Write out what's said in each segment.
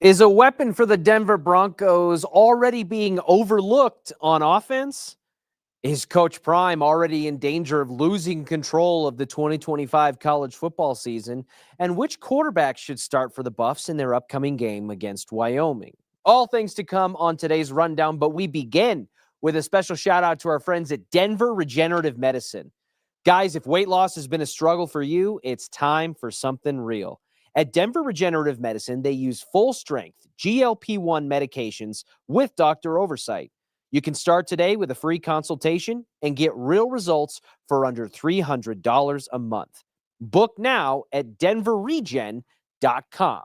Is a weapon for the Denver Broncos already being overlooked on offense? Is Coach Prime already in danger of losing control of the 2025 college football season? And which quarterback should start for the Buffs in their upcoming game against Wyoming? All things to come on today's rundown, but we begin with a special shout out to our friends at Denver Regenerative Medicine. Guys, if weight loss has been a struggle for you, it's time for something real. At Denver Regenerative Medicine, they use full-strength GLP-1 medications with doctor oversight. You can start today with a free consultation and get real results for under $300 a month. Book now at denverregen.com.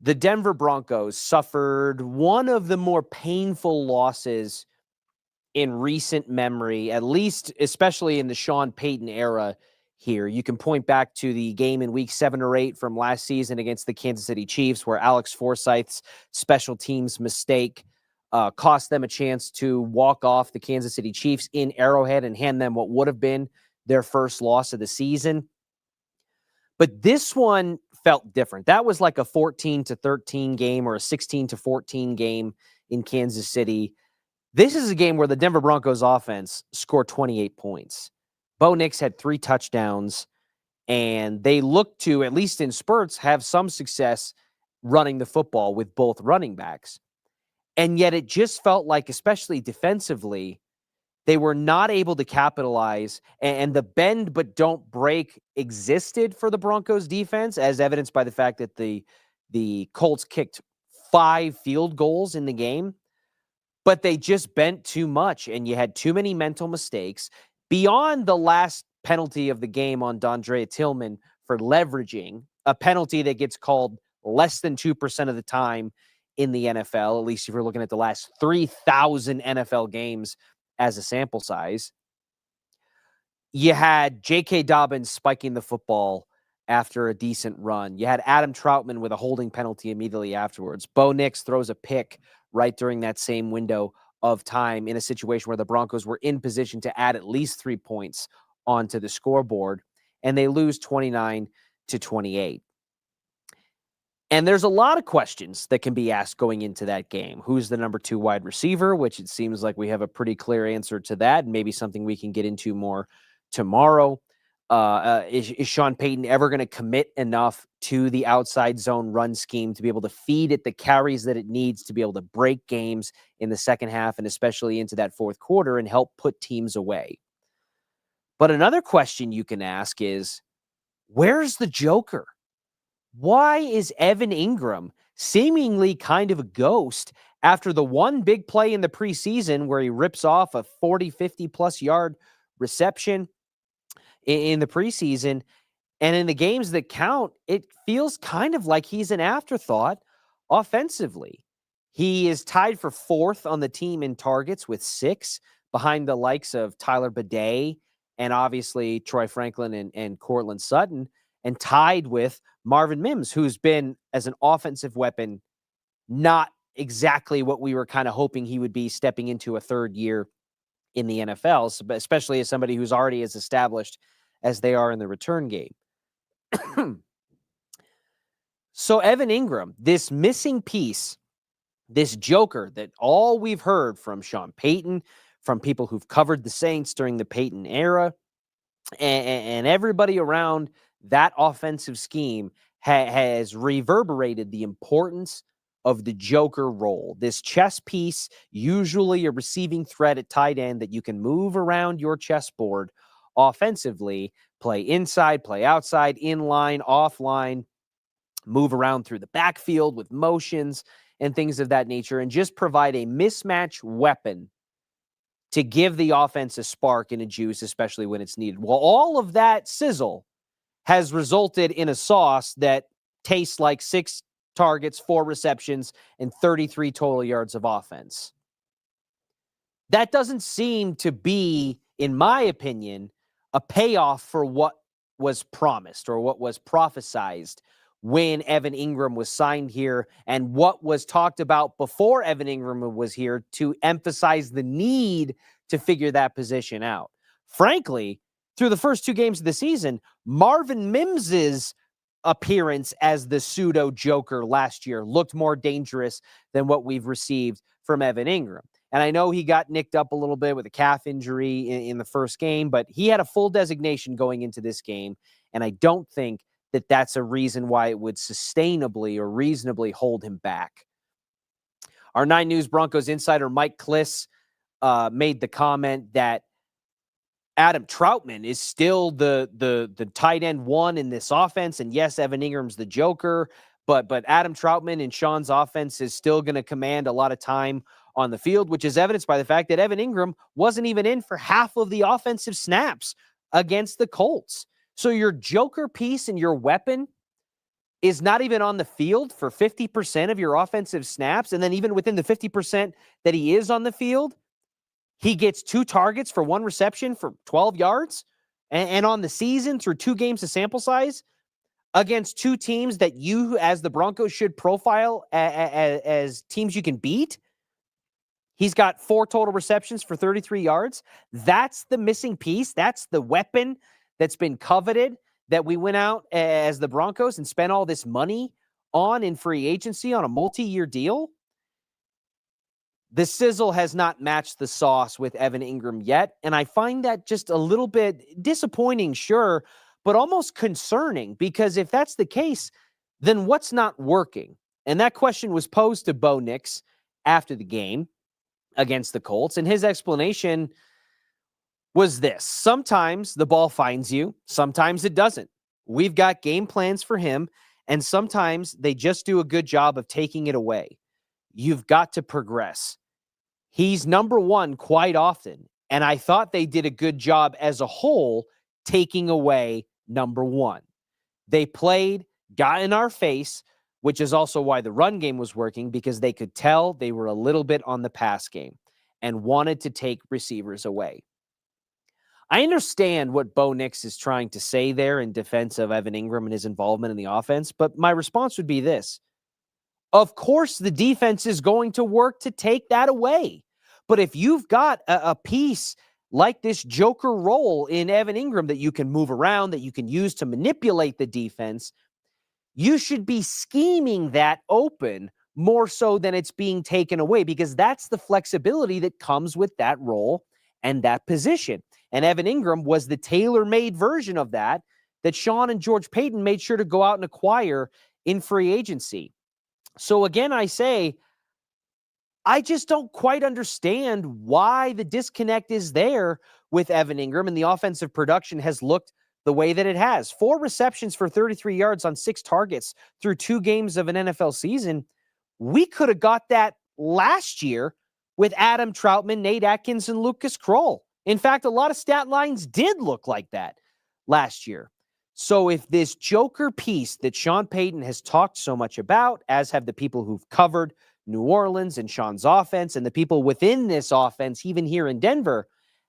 The Denver Broncos suffered one of the more painful losses in recent memory, at least especially in the Sean Payton era here. You can point back to the game in week 7 or 8 from last season against the Kansas City Chiefs, where Alex Forsyth's special teams mistake cost them a chance to walk off the Kansas City Chiefs in Arrowhead and hand them what would have been their first loss of the season. But this one felt different. That was like a 14-13 game or a 16-14 game in Kansas City. This is a game where the Denver Broncos offense scored 28 points. Bo Nix had 3 touchdowns, and they looked to, at least in spurts, have some success running the football with both running backs. And yet it just felt like, especially defensively, they were not able to capitalize, and the bend but don't break existed for the Broncos defense, as evidenced by the fact that the Colts kicked 5 field goals in the game. But they just bent too much, and you had too many mental mistakes. Beyond the last penalty of the game on Dondrea Tillman for leveraging, a penalty that gets called less than 2% of the time in the NFL, at least if you're looking at the last 3,000 NFL games as a sample size. You had J.K. Dobbins spiking the football after a decent run. You had Adam Troutman with a holding penalty immediately afterwards. Bo Nix throws a pick right during that same window of time in a situation where the Broncos were in position to add at least 3 points onto the scoreboard, and they lose 29-28. And there's a lot of questions that can be asked going into that game. Who's the number 2 wide receiver, which it seems like we have a pretty clear answer to that, and maybe something we can get into more tomorrow. Is Sean Payton ever going to commit enough to the outside zone run scheme to be able to feed it the carries that it needs to be able to break games in the second half and especially into that fourth quarter and help put teams away? But another question you can ask is, where's the Joker? Why is Evan Ingram seemingly kind of a ghost after the one big play in the preseason where he rips off a 40, 50-plus yard reception in the preseason, and in the games that count, it feels kind of like he's an afterthought offensively. He is tied for 4th on the team in targets with 6, behind the likes of Tyler Bidet and obviously Troy Franklin and Cortland Sutton, and tied with Marvin Mims, who's been, as an offensive weapon, not exactly what we were kind of hoping he would be stepping into a third year in the NFL, especially as somebody who's already as established as they are in the return game. So Evan Ingram, this missing piece, this Joker that all we've heard from Sean Payton, from people who've covered the Saints during the Payton era, and everybody around that offensive scheme has reverberated the importance of the Joker role. This chess piece, usually a receiving threat at tight end that you can move around your chessboard offensively, play inside, play outside, inline, offline, move around through the backfield with motions and things of that nature, and just provide a mismatch weapon to give the offense a spark and a juice, especially when it's needed. Well, all of that sizzle has resulted in a sauce that tastes like 6 targets, 4 receptions, and 33 total yards of offense. That doesn't seem to be, in my opinion, a payoff for what was promised or what was prophesized when Evan Ingram was signed here, and what was talked about before Evan Ingram was here to emphasize the need to figure that position out. Frankly, through the first 2 games of the season, Marvin Mims's appearance as the pseudo Joker last year looked more dangerous than what we've received from Evan Ingram. And I know he got nicked up a little bit with a calf injury in the first game, but he had a full designation going into this game. And I don't think that that's a reason why it would sustainably or reasonably hold him back. Our 9 News Broncos insider Mike Kliss made the comment that Adam Troutman is still the tight end 1 in this offense. And yes, Evan Ingram's the Joker, but Adam Troutman in Sean's offense is still going to command a lot of time on the field, which is evidenced by the fact that Evan Ingram wasn't even in for half of the offensive snaps against the Colts. So your Joker piece and your weapon is not even on the field for 50% of your offensive snaps. And then even within the 50% that he is on the field, he gets 2 targets for 1 reception for 12 yards. And on the season, through 2 games of sample size, against 2 teams that you, as the Broncos, should profile as teams you can beat, he's got 4 total receptions for 33 yards. That's the missing piece. That's the weapon that's been coveted, that we went out as the Broncos and spent all this money on in free agency on a multi-year deal. The sizzle has not matched the sauce with Evan Ingram yet, and I find that just a little bit disappointing, sure, but almost concerning, because if that's the case, then what's not working? And that question was posed to Bo Nix after the game against the Colts, and his explanation was this: sometimes the ball finds you, sometimes it doesn't. We've got game plans for him, and sometimes they just do a good job of taking it away. You've got to progress. He's number 1 quite often, and I thought they did a good job as a whole taking away number 1. They played, got in our face, which is also why the run game was working, because they could tell they were a little bit on the pass game and wanted to take receivers away. I understand what Bo Nix is trying to say there in defense of Evan Ingram and his involvement in the offense, but my response would be this. Of course, the defense is going to work to take that away. But if you've got a piece like this Joker role in Evan Ingram that you can move around, that you can use to manipulate the defense, you should be scheming that open more so than it's being taken away, because that's the flexibility that comes with that role and that position. And Evan Ingram was the tailor-made version of that Sean and George Payton made sure to go out and acquire in free agency. So again, I say, I just don't quite understand why the disconnect is there with Evan Ingram, and the offensive production has looked the way that it has. 4 receptions for 33 yards on 6 targets through 2 games of an NFL season. We could have got that last year with Adam Troutman, Nate Atkins, and Lucas Kroll. In fact, a lot of stat lines did look like that last year. So if this Joker piece that Sean Payton has talked so much about, as have the people who've covered New Orleans and Sean's offense, and the people within this offense, even here in Denver,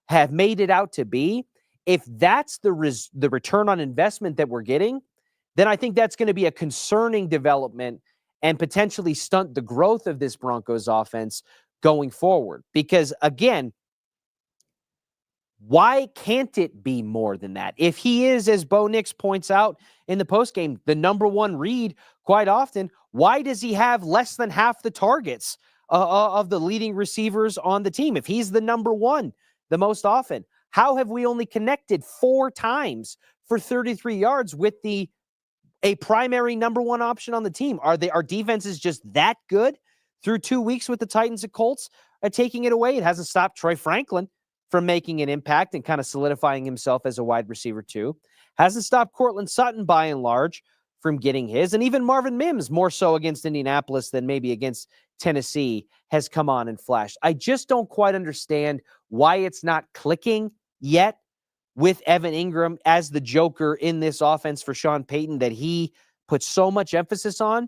have made it out to be, if that's the return on investment that we're getting, then I think that's going to be a concerning development and potentially stunt the growth of this Broncos offense going forward. Because again, why can't it be more than that? If he is, as Bo Nix points out in the postgame, the number 1 read quite often, why does he have less than half the targets of the leading receivers on the team? If he's the number 1 the most often, how have we only connected 4 times for 33 yards with a primary number 1 option on the team? Are our defenses just that good through 2 weeks with the Titans and Colts taking it away? It hasn't stopped Troy Franklin from making an impact and kind of solidifying himself as a wide receiver too. Hasn't stopped Cortland Sutton by and large from getting his. And even Marvin Mims, more so against Indianapolis than maybe against Tennessee, has come on and flashed. I just don't quite understand why it's not clicking yet with Evan Ingram as the Joker in this offense for Sean Payton that he puts so much emphasis on.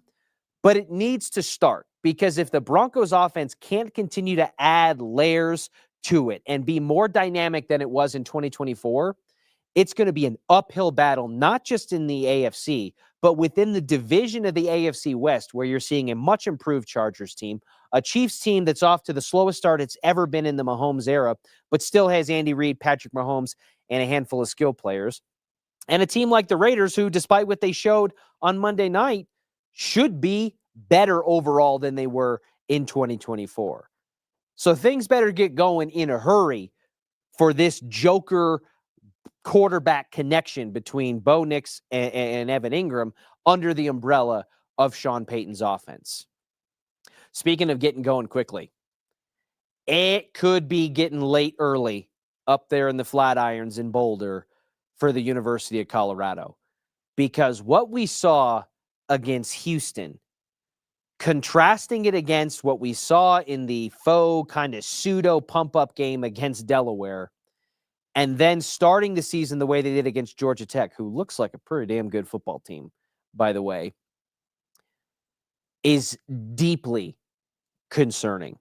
But it needs to start, because if the Broncos offense can't continue to add layers to it and be more dynamic than it was in 2024, it's going to be an uphill battle, not just in the AFC, but within the division of the AFC West, where you're seeing a much improved Chargers team, a Chiefs team that's off to the slowest start it's ever been in the Mahomes era, but still has Andy Reid, Patrick Mahomes, and a handful of skill players. And a team like the Raiders, who, despite what they showed on Monday night, should be better overall than they were in 2024. So things better get going in a hurry for this Joker quarterback connection between Bo Nix and Evan Ingram under the umbrella of Sean Payton's offense. Speaking of getting going quickly, it could be getting late early up there in the Flatirons in Boulder for the University of Colorado, because what we saw against Houston, contrasting it against what we saw in the faux kind of pseudo pump-up game against Delaware, and then starting the season the way they did against Georgia Tech, who looks like a pretty damn good football team, by the way, is deeply concerning.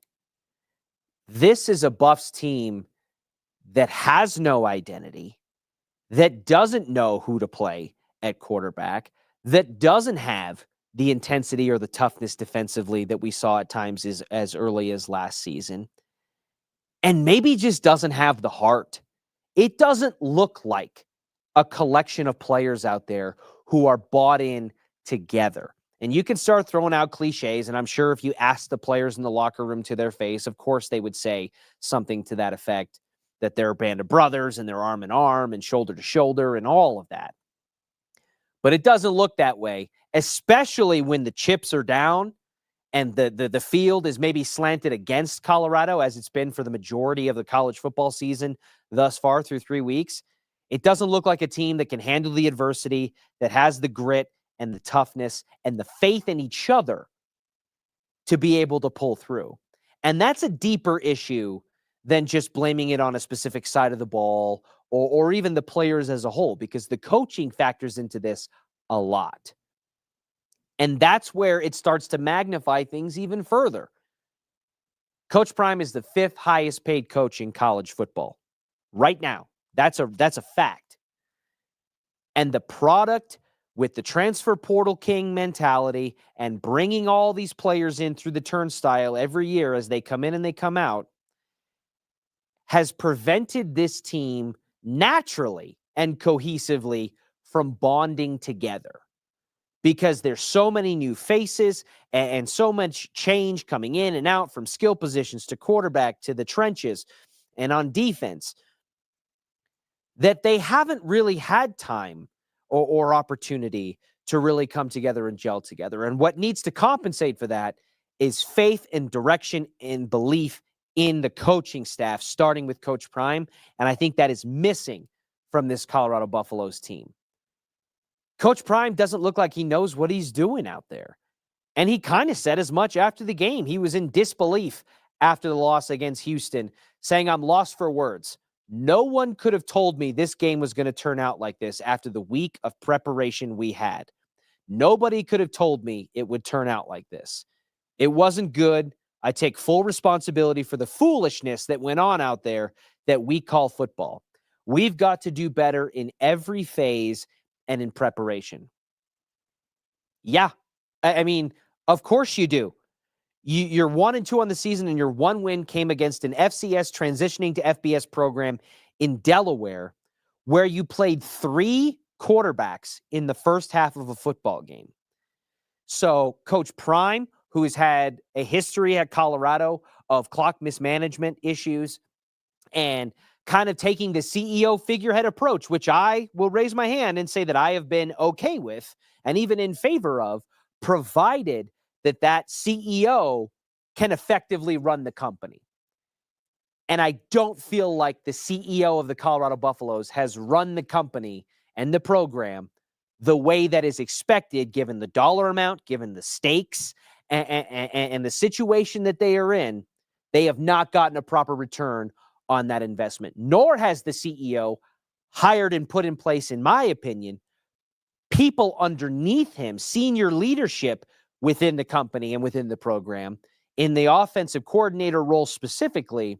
This is a Buffs team that has no identity, that doesn't know who to play at quarterback, that doesn't have the intensity or the toughness defensively that we saw at times as early as last season, and maybe just doesn't have the heart. It doesn't look like a collection of players out there who are bought in together. And you can start throwing out cliches, and I'm sure if you ask the players in the locker room to their face, of course they would say something to that effect, that they're a band of brothers and they're arm in arm and shoulder to shoulder and all of that. But it doesn't look that way, especially when the chips are down and the field is maybe slanted against Colorado, as it's been for the majority of the college football season thus far through 3 weeks. It doesn't look like a team that can handle the adversity, that has the grit and the toughness and the faith in each other to be able to pull through. And that's a deeper issue than just blaming it on a specific side of the ball or even the players as a whole, because the coaching factors into this a lot. And that's where it starts to magnify things even further. Coach Prime is the 5th highest paid coach in college football right now. That's a fact. And the product with the transfer portal king mentality and bringing all these players in through the turnstile every year as they come in and they come out has prevented this team naturally and cohesively from bonding together, because there's so many new faces and so much change coming in and out from skill positions to quarterback to the trenches and on defense, that they haven't really had time or opportunity to really come together and gel together. And what needs to compensate for that is faith and direction and belief in the coaching staff, starting with Coach Prime. And I think that is missing from this Colorado Buffaloes team. Coach Prime doesn't look like he knows what he's doing out there. And he kind of said as much after the game. He was in disbelief after the loss against Houston, saying, "I'm lost for words. No one could have told me this game was going to turn out like this after the week of preparation we had. Nobody could have told me it would turn out like this. It wasn't good. I take full responsibility for the foolishness that went on out there that we call football. We've got to do better in every phase and in preparation." Yeah. I mean, of course you do. You're 1-2 on the season, and your one win came against an FCS transitioning to FBS program in Delaware, where you played 3 quarterbacks in the first half of a football game. So Coach Prime, who has had a history at Colorado of clock mismanagement issues and kind of taking the CEO figurehead approach, which I will raise my hand and say that I have been okay with and even in favor of, provided that CEO can effectively run the company. And I don't feel like the CEO of the Colorado Buffaloes has run the company and the program the way that is expected, given the dollar amount, given the stakes, and the situation that they are in. They have not gotten a proper return on that investment, nor has the CEO hired and put in place, in my opinion, people underneath him, senior leadership within the company and within the program, in the offensive coordinator role specifically,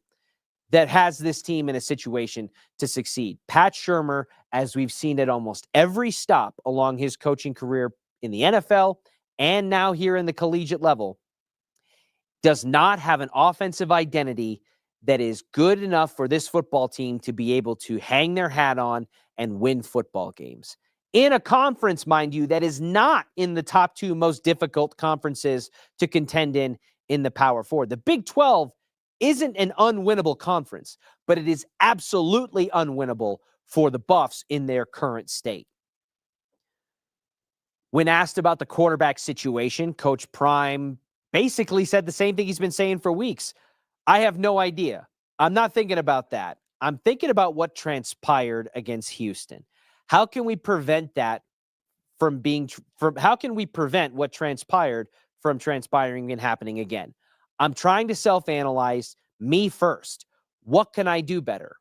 that has this team in a situation to succeed. Pat Shurmur, as we've seen at almost every stop along his coaching career in the NFL and now here in the collegiate level, does not have an offensive identity that is good enough for this football team to be able to hang their hat on and win football games. In a conference, mind you, that is not in the top 2 most difficult conferences to contend in the Power 4. The Big 12 isn't an unwinnable conference, but it is absolutely unwinnable for the Buffs in their current state. When asked about the quarterback situation, Coach Prime basically said the same thing he's been saying for weeks. I have no idea. I'm not thinking about that. I'm thinking about what transpired against Houston. How can we prevent that how can we prevent what transpired from transpiring and happening again? I'm trying to self-analyze me first. What can I do better?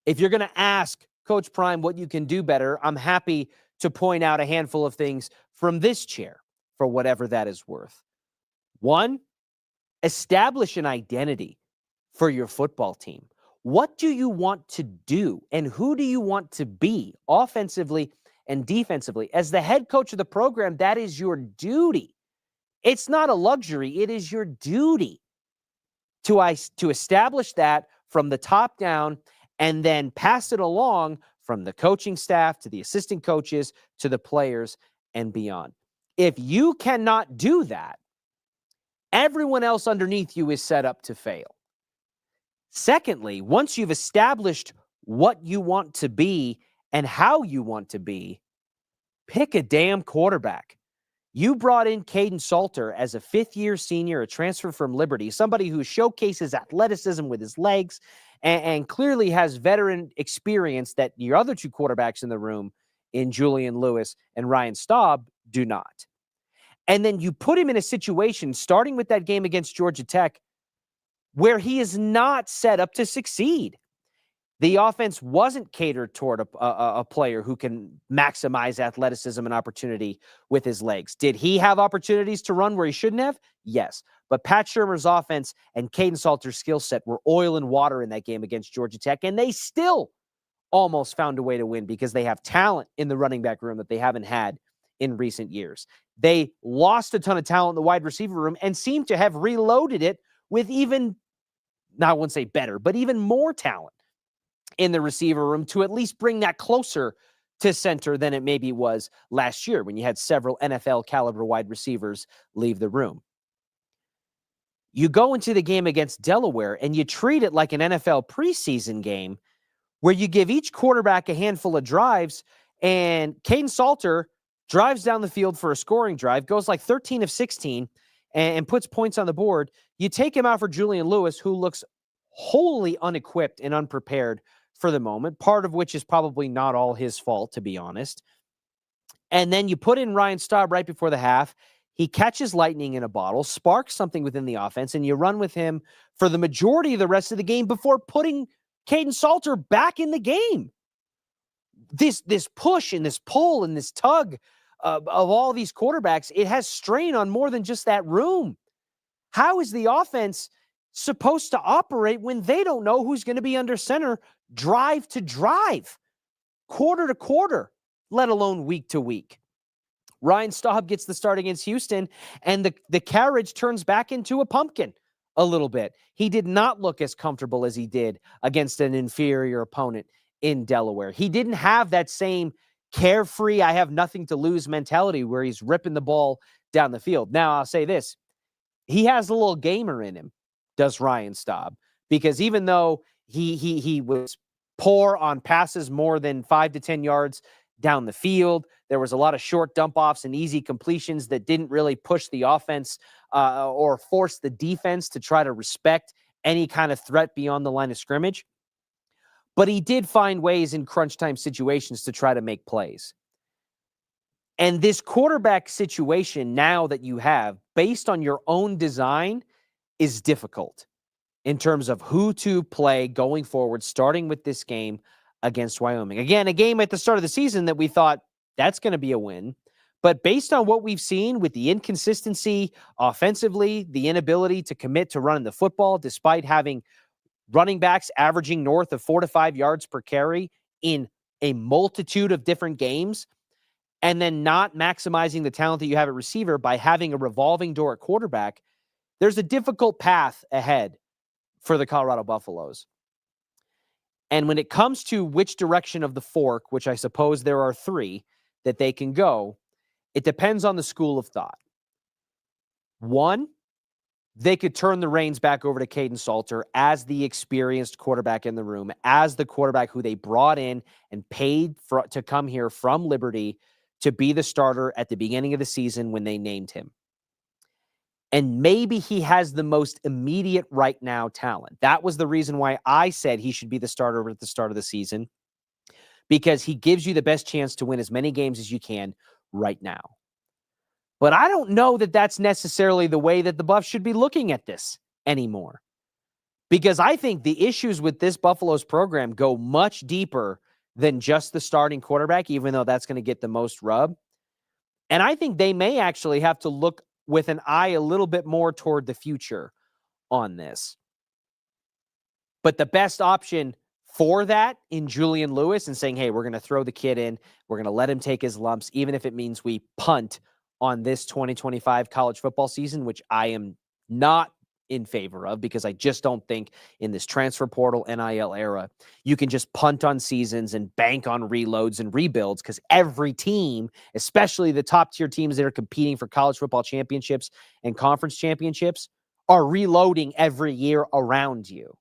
If you're going to ask Coach Prime what you can do better, I'm happy to point out a handful of things from this chair for whatever that is worth. 1, establish an identity for your football team. What do you want to do and who do you want to be offensively and defensively? As the head coach of the program, that is your duty. It's not a luxury. It is your duty to establish that from the top down and then pass it along from the coaching staff to the assistant coaches to the players and beyond. If you cannot do that, everyone else underneath you is set up to fail. Secondly, once you've established what you want to be and how you want to be, pick a damn quarterback. You brought in Payton as a 5th-year senior, a transfer from Liberty, somebody who showcases athleticism with his legs and clearly has veteran experience that your other 2 quarterbacks in the room, in Julian Lewis and Ryan Staub, do not. And then you put him in a situation, starting with that game against Georgia Tech, where he is not set up to succeed. The offense wasn't catered toward a player who can maximize athleticism and opportunity with his legs. Did he have opportunities to run where he shouldn't have? Yes. But Pat Shurmur's offense and Payton Salter's skill set were oil and water in that game against Georgia Tech, and they still almost found a way to win because they have talent in the running back room that they haven't had in recent years. They lost a ton of talent in the wide receiver room and seem to have reloaded it with even, now I wouldn't say better, but even more talent in the receiver room to at least bring that closer to center than it maybe was last year when you had several NFL caliber wide receivers leave the room. You go into the game against Delaware and you treat it like an NFL preseason game where you give each quarterback a handful of drives, and Payton Salter drives down the field for a scoring drive, goes like 13 of 16 and puts points on the board. You take him out for Julian Lewis, who looks wholly unequipped and unprepared for the moment, part of which is probably not all his fault, to be honest. And then you put in Ryan Staub right before the half. He catches lightning in a bottle, sparks something within the offense, and you run with him for the majority of the rest of the game before putting Payton Salter back in the game. This push and this pull and this tug of all these quarterbacks, it has strain on more than just that room. How is the offense supposed to operate when they don't know who's going to be under center drive to drive, quarter to quarter, let alone week to week? Ryan Staub gets the start against Houston, and the carriage turns back into a pumpkin a little bit. He did not look as comfortable as he did against an inferior opponent in Delaware. He didn't have that same carefree, I have nothing to lose mentality where he's ripping the ball down the field. Now, I'll say this. He has a little gamer in him, does Ryan Staub, because even though he was poor on passes more than 5 to 10 yards down the field, there was a lot of short dump-offs and easy completions that didn't really push the offense or force the defense to try to respect any kind of threat beyond the line of scrimmage. But he did find ways in crunch time situations to try to make plays. And this quarterback situation now that you have, based on your own design, is difficult in terms of who to play going forward, starting with this game against Wyoming. Again, a game at the start of the season that we thought that's going to be a win. But based on what we've seen with the inconsistency offensively, the inability to commit to running the football, despite having running backs averaging north of 4 to 5 yards per carry in a multitude of different games, and then not maximizing the talent that you have at receiver by having a revolving door at quarterback, there's a difficult path ahead for the Colorado Buffaloes. And when it comes to which direction of the fork, which I suppose there are three that they can go, it depends on the school of thought. One, they could turn the reins back over to Payton Salter as the experienced quarterback in the room, as the quarterback who they brought in and paid to come here from Liberty to be the starter at the beginning of the season when they named him. And maybe he has the most immediate right now talent. That was the reason why I said he should be the starter at the start of the season, because he gives you the best chance to win as many games as you can right now. But I don't know that that's necessarily the way that the Buffs should be looking at this anymore. Because I think the issues with this Buffalo's program go much deeper than just the starting quarterback, even though that's going to get the most rub. And I think they may actually have to look with an eye a little bit more toward the future on this. But the best option for that in Julian Lewis and saying, hey, we're going to throw the kid in, we're going to let him take his lumps, even if it means we punt on this 2025 college football season, which I am not in favor of, because I just don't think in this transfer portal NIL era, you can just punt on seasons and bank on reloads and rebuilds, because every team, especially the top tier teams that are competing for college football championships and conference championships, are reloading every year around you.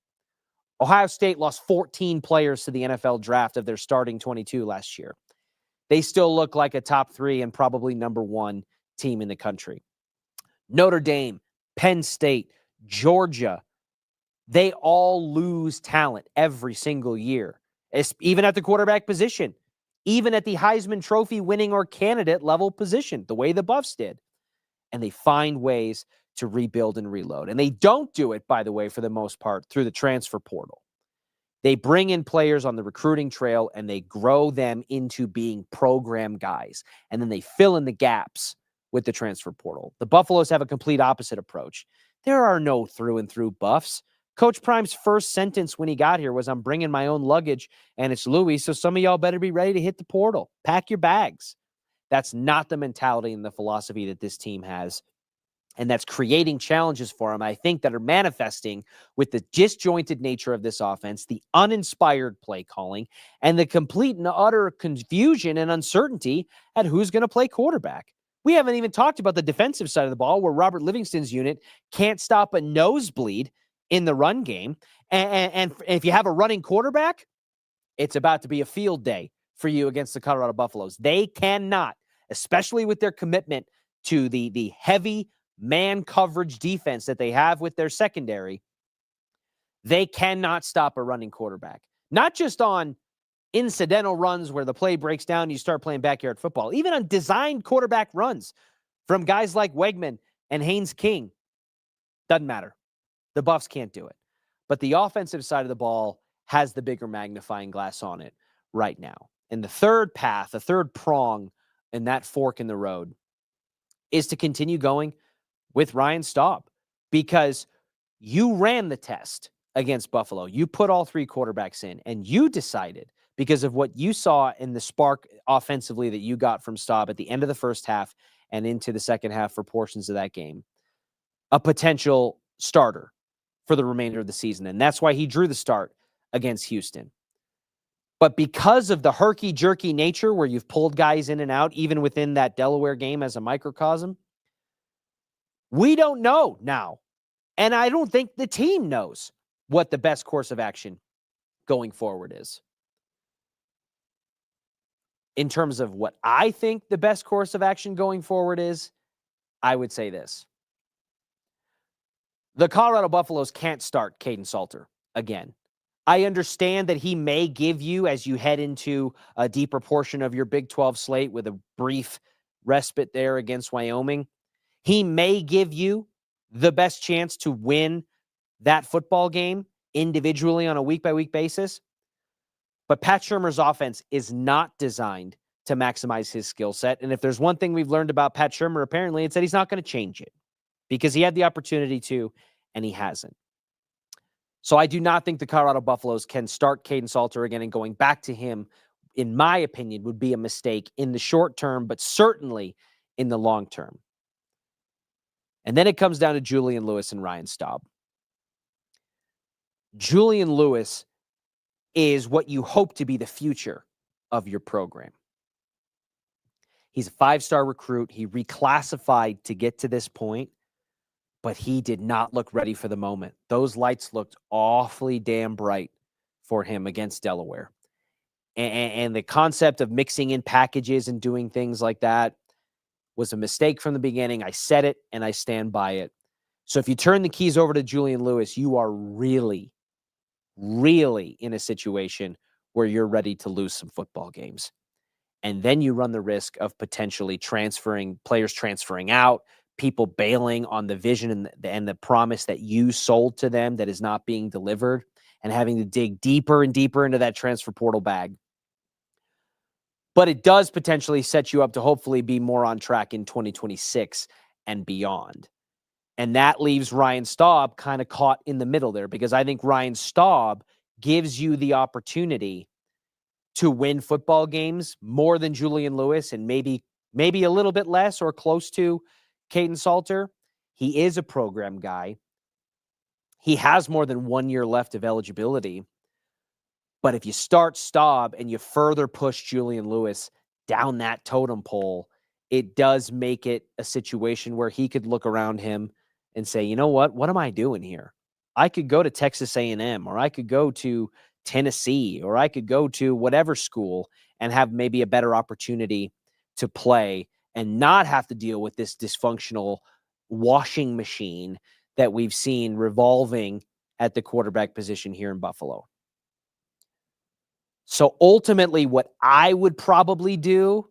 Ohio State lost 14 players to the NFL draft of their starting 22 last year. They still look like a top 3 and probably number 1 team in the country. Notre Dame, Penn State, Georgia, they all lose talent every single year, even at the quarterback position, even at the Heisman Trophy winning or candidate level position, the way the Buffs did. And they find ways to rebuild and reload. And they don't do it, by the way, for the most part, through the transfer portal. They bring in players on the recruiting trail and they grow them into being program guys. And then they fill in the gaps with the transfer portal. The Buffaloes have a complete opposite approach. There are no through and through Buffs. Coach Prime's first sentence when he got here was, I'm bringing my own luggage and it's Louis, so some of y'all better be ready to hit the portal. Pack your bags. That's not the mentality and the philosophy that this team has. And that's creating challenges for him, I think, that are manifesting with the disjointed nature of this offense, the uninspired play calling, and the complete and utter confusion and uncertainty at who's going to play quarterback. We haven't even talked about the defensive side of the ball, where Robert Livingston's unit can't stop a nosebleed in the run game. And if you have a running quarterback, it's about to be a field day for you against the Colorado Buffaloes. They cannot, especially with their commitment to the heavy man coverage defense that they have with their secondary, they cannot stop a running quarterback. Not just on incidental runs where the play breaks down and you start playing backyard football, even on designed quarterback runs from guys like Wegman and Haynes King. Doesn't matter. The Buffs can't do it. But the offensive side of the ball has the bigger magnifying glass on it right now. And the third path, the third prong in that fork in the road, is to continue going with Ryan Staub, because you ran the test against Buffalo. You put all 3 quarterbacks in, and you decided, because of what you saw in the spark offensively that you got from Staub at the end of the first half and into the second half for portions of that game, a potential starter for the remainder of the season. And that's why he drew the start against Houston. But because of the herky-jerky nature where you've pulled guys in and out, even within that Delaware game as a microcosm, we don't know now. And I don't think the team knows what the best course of action going forward is. In terms of what I think the best course of action going forward is, I would say this. The Colorado Buffaloes can't start Payton Salter again. I understand that he may give you, as you head into a deeper portion of your Big 12 slate with a brief respite there against Wyoming, he may give you the best chance to win that football game individually on a week-by-week basis. But Pat Shurmur's offense is not designed to maximize his skill set. And if there's one thing we've learned about Pat Shurmur, apparently, it's that he's not going to change it, because he had the opportunity to, and he hasn't. So I do not think the Colorado Buffaloes can start Payton Salter again, and going back to him, in my opinion, would be a mistake in the short term, but certainly in the long term. And then it comes down to Julian Lewis and Ryan Staub. Julian Lewis is what you hope to be the future of your program. He's a 5-star recruit. He reclassified to get to this point, but he did not look ready for the moment. Those lights looked awfully damn bright for him against Delaware. And the concept of mixing in packages and doing things like that was a mistake from the beginning. I said it, and I stand by it. So if you turn the keys over to Julian Lewis, you are really, really in a situation where you're ready to lose some football games. And then you run the risk of potentially players transferring out, people bailing on the vision and the promise that you sold to them that is not being delivered, and having to dig deeper and deeper into that transfer portal bag. But it does potentially set you up to hopefully be more on track in 2026 and beyond. And that leaves Ryan Staub kind of caught in the middle there, because I think Ryan Staub gives you the opportunity to win football games more than Julian Lewis, and maybe a little bit less or close to Payton Salter. He is a program guy. He has more than 1 year left of eligibility. But if you start Staub and you further push Julian Lewis down that totem pole, it does make it a situation where he could look around him and say, you know what am I doing here? I could go to Texas A&M, or I could go to Tennessee, or I could go to whatever school and have maybe a better opportunity to play and not have to deal with this dysfunctional washing machine that we've seen revolving at the quarterback position here in Buffalo. So ultimately, what I would probably do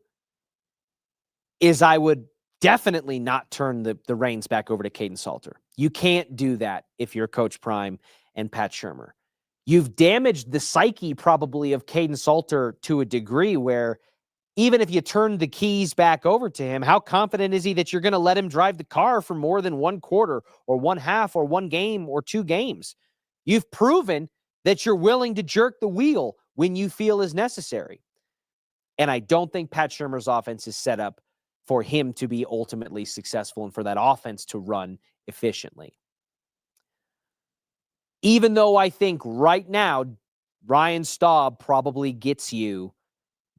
is I would definitely not turn the reins back over to Payton Salter. You can't do that if you're Coach Prime and Pat Shurmur. You've damaged the psyche probably of Payton Salter to a degree where even if you turn the keys back over to him, how confident is he that you're going to let him drive the car for more than one quarter or one half or one game or two games? You've proven that you're willing to jerk the wheel when you feel is necessary. And I don't think Pat Shurmur's offense is set up for him to be ultimately successful and for that offense to run efficiently. Even though I think right now, Ryan Staub probably gets you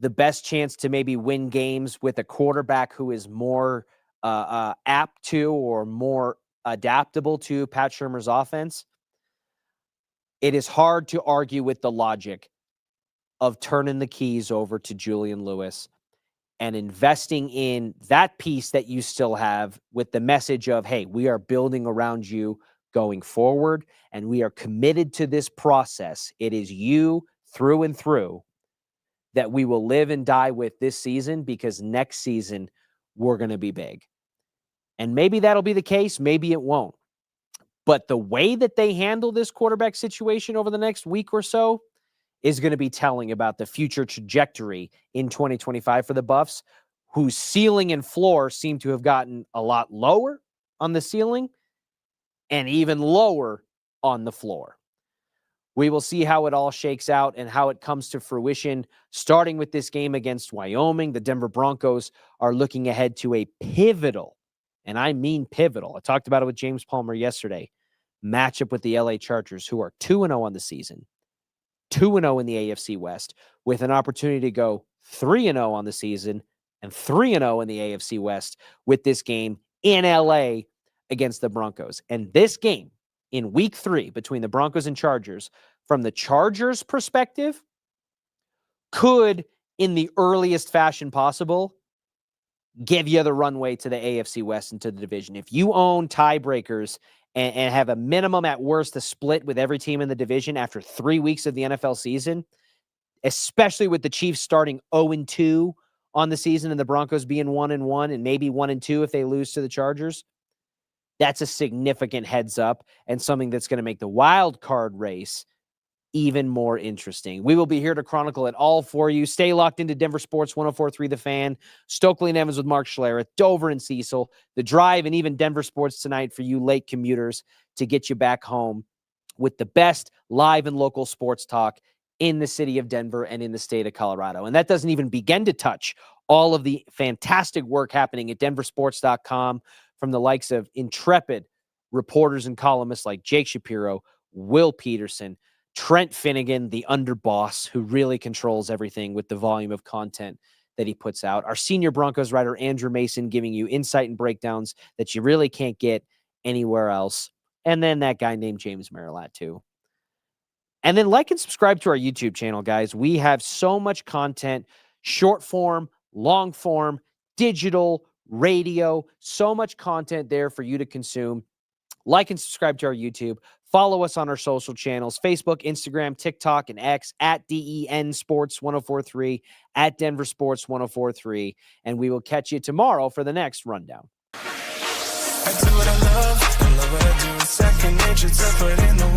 the best chance to maybe win games with a quarterback who is more apt to or more adaptable to Pat Shurmur's offense, it is hard to argue with the logic of turning the keys over to Julian Lewis and investing in that piece that you still have with the message of, hey, we are building around you going forward, and we are committed to this process. It is you through and through that we will live and die with this season, because next season we're going to be big. And maybe that'll be the case. Maybe it won't. But the way that they handle this quarterback situation over the next week or so is going to be telling about the future trajectory in 2025 for the Buffs, whose ceiling and floor seem to have gotten a lot lower on the ceiling and even lower on the floor. We will see how it all shakes out and how it comes to fruition, starting with this game against Wyoming. The Denver Broncos are looking ahead to a pivotal, and I mean pivotal, I talked about it with James Palmer yesterday, matchup with the LA Chargers, who are 2-0 on the season, 2-0 in the AFC West, with an opportunity to go 3-0 on the season and 3-0 in the AFC West with this game in LA against the Broncos. And this game in week 3 between the Broncos and Chargers, from the Chargers' perspective, could, in the earliest fashion possible, give you the runway to the AFC West and to the division. If you own tiebreakers and have a minimum at worst to split with every team in the division after 3 weeks of the NFL season, especially with the Chiefs starting 0-2 on the season and the Broncos being 1-1 and maybe 1-2 if they lose to the Chargers, that's a significant heads up and something that's going to make the wild card race even more interesting. We will be here to chronicle it all for you. Stay locked into Denver Sports 104.3 The Fan, Stokely and Evans with Mark Schlereth, Dover and Cecil, The Drive, and even Denver Sports Tonight for you late commuters to get you back home with the best live and local sports talk in the city of Denver and in the state of Colorado. And that doesn't even begin to touch all of the fantastic work happening at denversports.com from the likes of intrepid reporters and columnists like Jake Shapiro, Will Peterson, Trent Finnegan, the underboss who really controls everything with the volume of content that he puts out. Our senior Broncos writer, Andrew Mason, giving you insight and breakdowns that you really can't get anywhere else. And then that guy named James Marilat, too. And then like and subscribe to our YouTube channel, guys. We have so much content, short form, long form, digital, radio, so much content there for you to consume. Like and subscribe to our YouTube. Follow us on our social channels, Facebook, Instagram, TikTok, and X at DenverSports1043, at DenverSports1043. And we will catch you tomorrow for the next rundown. I do what I love what I do. Second nature to put in the work.